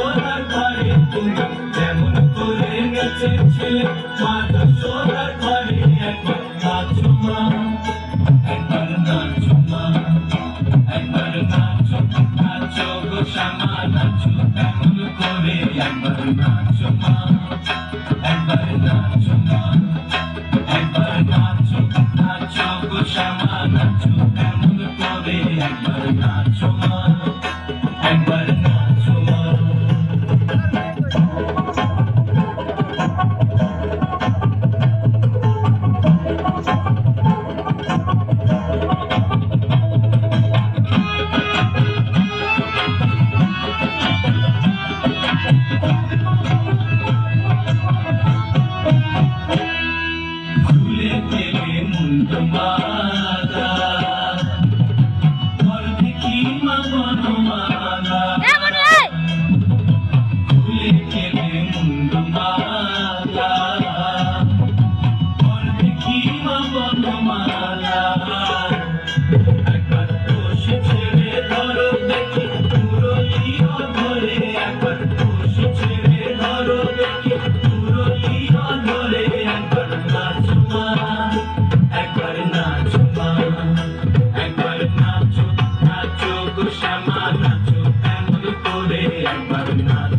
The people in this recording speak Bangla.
সোনার ঘরে তুমি যেমন করে নেচেছিলে মা যশোদার ঘরে একবার নাচো মা, একবার নাচো মা, একবার নাচো, নাচো গো শ্যামা নাচো তেমন করে একবার নাচো মা, একবার নাচো মা, একবার নাচো, নাচো গো শ্যামা নাচো তেমন করে একবার নাচো মা, একবার নাচো মা। ভুলে গেলে মুন্ড মালা ঘর দেখি মা বনমালা, ভুলে গেলে মুন্ড মালা ঘর দেখি মা বনমালা, একবার বসে ছেড়ে ধরো দেখি পুরলিও ধরে, একবার বসে ছেড়ে ধরো দেখি পুরলিও ধরে একবার নাচো মা, একবার নাচো মা, একবার নাচো, নাচো গো শ্যামা নাচো তেমন করে একবার নাচো।